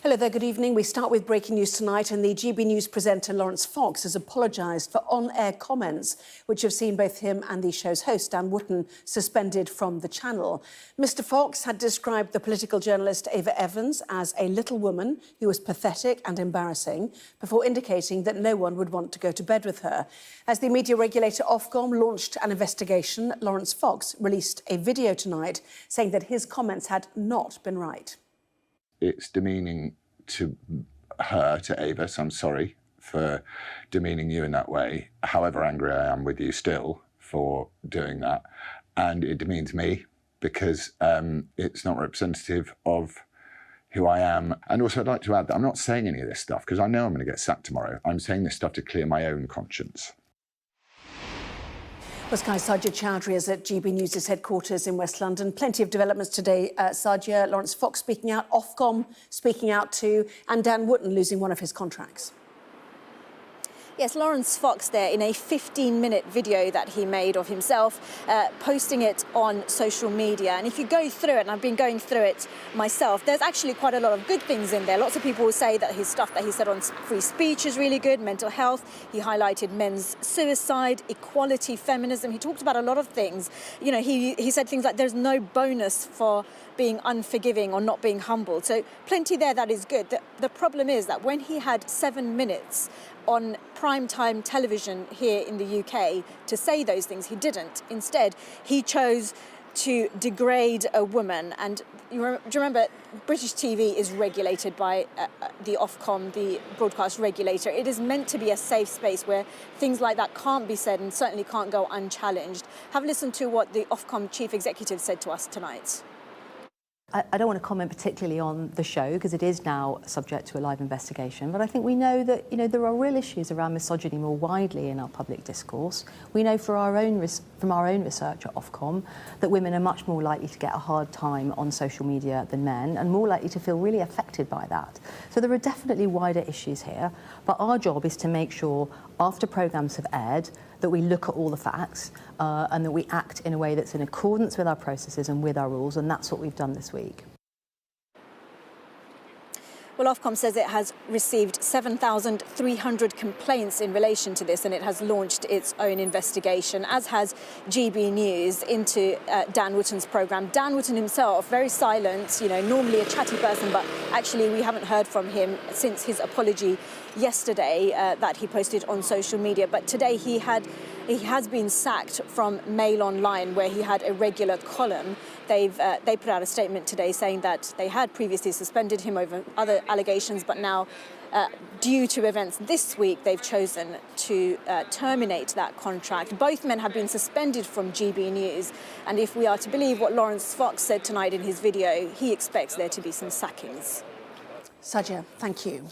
Hello there, good evening. We start with breaking news tonight, and the GB News presenter Laurence Fox has apologised for on-air comments which have seen both him and the show's host, Dan Wootton, suspended from the channel. Mr Fox had described the political journalist Ava Evans as a little woman who was pathetic and embarrassing, before indicating that no one would want to go to bed with her. As the media regulator Ofcom launched an investigation, Laurence Fox released a video tonight saying that his comments had not been right. It's demeaning to her, to Ava, so I'm sorry for demeaning you in that way, however angry I am with you still for doing that. And it demeans me because it's not representative of who I am. And also I'd like to add that I'm not saying any of this stuff because I know I'm going to get sacked tomorrow. I'm saying this stuff to clear my own conscience. Well, Sky Sajid Chowdhury is at GB News' headquarters in West London. Plenty of developments today. Sajid, Laurence Fox speaking out, Ofcom speaking out too, and Dan Wootton losing one of his contracts. Yes, Laurence Fox there in a 15-minute video that he made of himself, posting it on social media. And if you go through it, and I've been going through it myself, there's actually quite a lot of good things in there. Lots of people will say that his stuff that he said on free speech is really good, mental health. He highlighted men's suicide, equality, feminism. He talked about a lot of things. You know, he said things like there's no bonus for being unforgiving or not being humble. So plenty there that is good. The problem is that when he had 7 minutes on primetime television here in the UK to say those things, he didn't. Instead, he chose to degrade a woman. And do you remember, British TV is regulated by the Ofcom, the broadcast regulator. It is meant to be a safe space where things like that can't be said and certainly can't go unchallenged. Have a listen to what the Ofcom chief executive said to us tonight. I don't want to comment particularly on the show because it is now subject to a live investigation, but I think we know that there are real issues around misogyny more widely in our public discourse. We know from our own research at Ofcom that women are much more likely to get a hard time on social media than men and more likely to feel really affected by that. So there are definitely wider issues here, but our job is to make sure after programmes have aired that we look at all the facts and that we act in a way that's in accordance with our processes and with our rules, and that's what we've done this week. Well, Ofcom says it has received 7,300 complaints in relation to this, and it has launched its own investigation, as has GB News, into Dan Wootton's programme. Dan Wootton himself, very silent, normally a chatty person, but actually we haven't heard from him since his apology yesterday that he posted on social media. But today he has been sacked from Mail Online, where he had a regular column. They put out a statement today saying that they had previously suspended him over other allegations, but now, due to events this week, they've chosen to terminate that contract. Both men have been suspended from GB News, and if we are to believe what Laurence Fox said tonight in his video, he expects there to be some sackings. Sajid, thank you.